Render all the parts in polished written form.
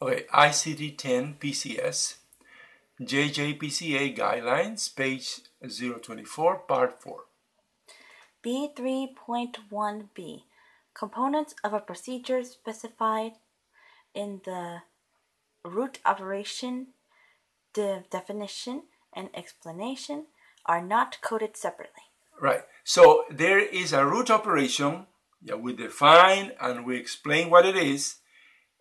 Okay, ICD-10 PCS, JJPCA Guidelines, page 024, part 4. B3.1b. Components of a procedure specified in the root operation, the definition, and explanation are not coded separately. Right. So there is a root operation. Yeah, we define and we explain what it is,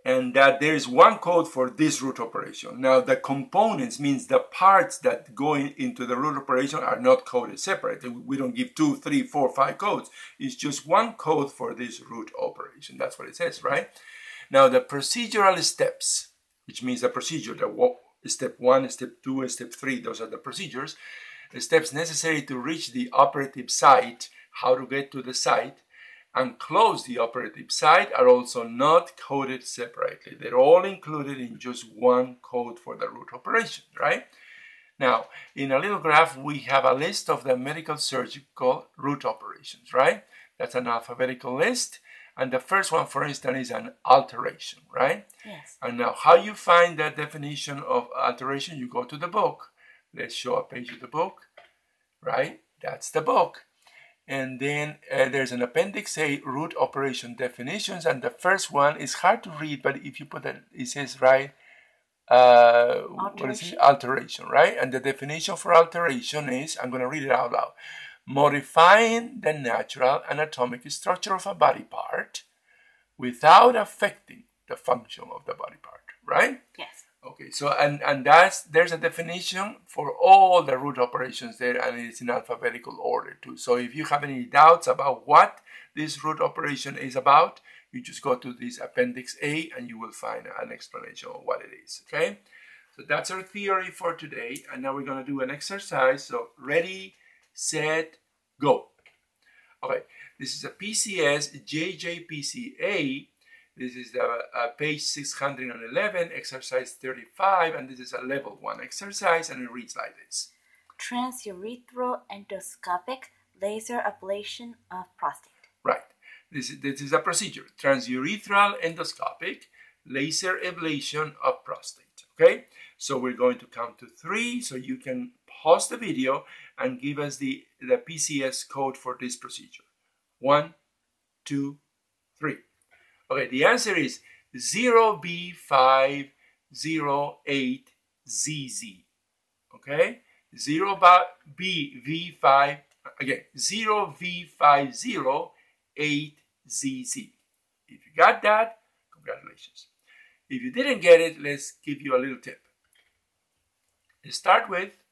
and that there is one code for this root operation. Now, the components means the parts that go into the root operation are not coded separately. We don't give 2, 3, 4, 5 codes. It's just one code for this root operation. That's what it says, right? Now, the procedural steps, which means the procedure, step 1, step 2, and step 3, those are the procedures. The steps necessary to reach the operative site, how to get to the site, and close the operative site are also not coded separately. They're all included in just one code for the root operation, right? Now, in a little graph, we have a list of the medical surgical root operations, right? That's an alphabetical list. And the first one, for instance, is an alteration, right? Yes. And now, how you find that definition of alteration? You go to the book. Let's show a page of the book, right? That's the book. And then there's an appendix A, root operation definitions. And the first one is hard to read, but if you put it, it says, right, what is it? Alteration, right? And the definition for alteration is, I'm going to read it out loud, modifying the natural anatomic structure of a body part without affecting the function of the body part, right? Yes. Okay, so and there's a definition for all the root operations there, and it's in alphabetical order too. So if you have any doubts about what this root operation is about, you just go to this appendix A and you will find an explanation of what it is, okay? So that's our theory for today, and now we're going to do an exercise. So ready, set, go. Okay, this is a PCS JJPCA. This is page 611, exercise 35, and this is a level 1 exercise, and it reads like this. Transurethral endoscopic laser ablation of prostate. Right. This is a procedure. Transurethral endoscopic laser ablation of prostate. Okay? So we're going to count to 3, so you can pause the video and give us the PCS code for this procedure. 1, 2, 3. Okay, the answer is 0B508ZZ. Okay? 0B5, again, 0V508ZZ. If you got that, congratulations. If you didn't get it, let's give you a little tip. Start with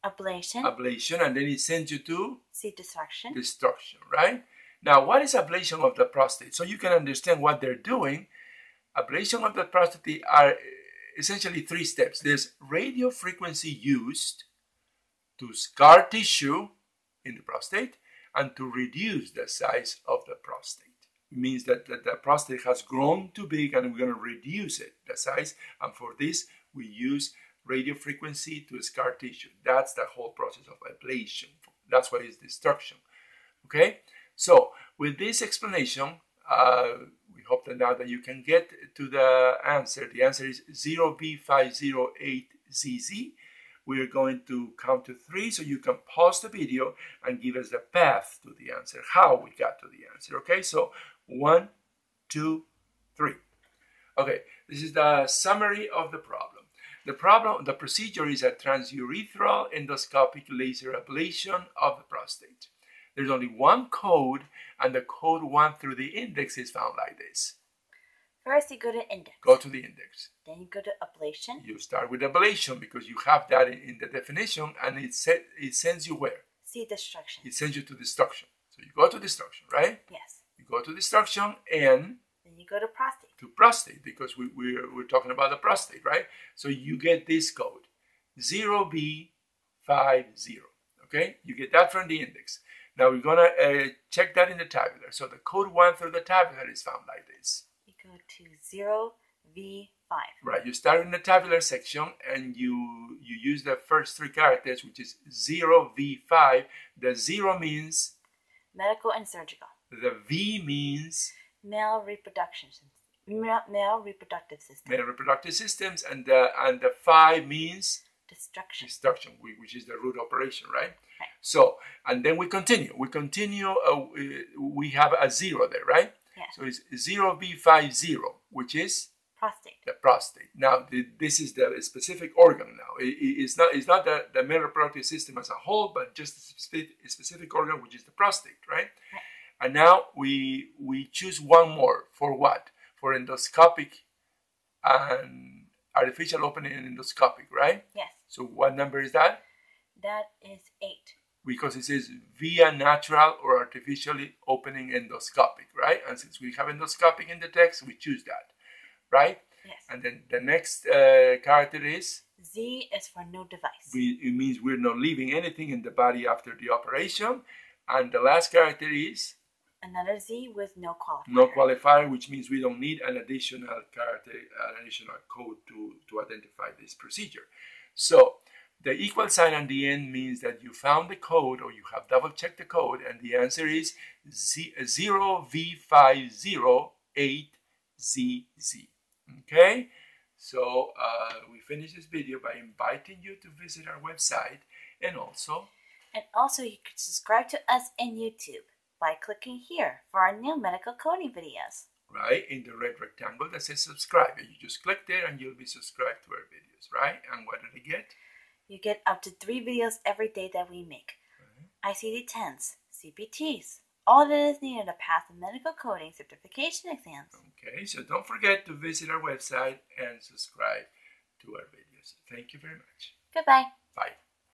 ablation, and then it sends you to destruction, right? Now, what is ablation of the prostate? So you can understand what they're doing. Ablation of the prostate are essentially 3 steps. There's radio frequency used to scar tissue in the prostate and to reduce the size of the prostate. It means that the prostate has grown too big and we're going to reduce it, the size. And for this, we use radio frequency to scar tissue. That's the whole process of ablation. That's why it's destruction. Okay? So, with this explanation, we hope that now that you can get to the answer. The answer is 0B508ZZ. We're going to count to 3, so you can pause the video and give us the path to the answer, how we got to the answer. Okay, so 1, 2, 3. Okay, this is the summary of the problem. The procedure is a transurethral endoscopic laser ablation of the prostate. There's only one code, and the code 1 through the index is found like this. First, you go to index. Go to the index. Then you go to ablation. You start with ablation because you have that in the definition, and it sends you where? Destruction. It sends you to destruction. So you go to destruction, right? Yes. You go to destruction, and then you go to prostate. To prostate, because we're talking about the prostate, right? So you get this code, 0B50. Okay? You get that from the index. Now we're going to check that in the tabular. So the code 1 through the tabular is found like this. You go to 0V5. Right. You start in the tabular section and you use the first 3 characters, which is 0V5. The 0 means medical and surgical. The V means male reproduction Male reproductive system. Male reproductive systems, and the 5 means Destruction. destruction, which is the root operation, right? Right. So, and then we continue. We have a 0 there, right? Yes. So it's 0V50, which is Prostate. the prostate. Now, this is the specific organ now. It's not the male reproductive system as a whole, but just a specific organ, which is the prostate, right? Right. And now we choose one more. For what? For endoscopic and artificial opening and endoscopic, right? Yes. So what number is that? That is 8. Because it says via natural or artificially opening endoscopic, right? And since we have endoscopic in the text, we choose that, right? Yes. And then the next character is? Z is for no device. It means we're not leaving anything in the body after the operation. And the last character is? Another Z with no qualifier. No qualifier, which means we don't need an additional character, an additional code to identify this procedure. So the equal sign at the end means that you found the code, or you have double checked the code, and the answer is 0V508ZZ. Okay? So we finish this video by inviting you to visit our website, and also you can subscribe to us in YouTube by clicking here for our new medical coding videos. right in the red rectangle that says subscribe. You just click there and you'll be subscribed to our videos, right? And what do they get? You get up to 3 videos every day that we make. ICD-10s, CPTs, all that is needed to pass the medical coding certification exams. Okay, so don't forget to visit our website and subscribe to our videos. Thank you very much. Goodbye. Bye.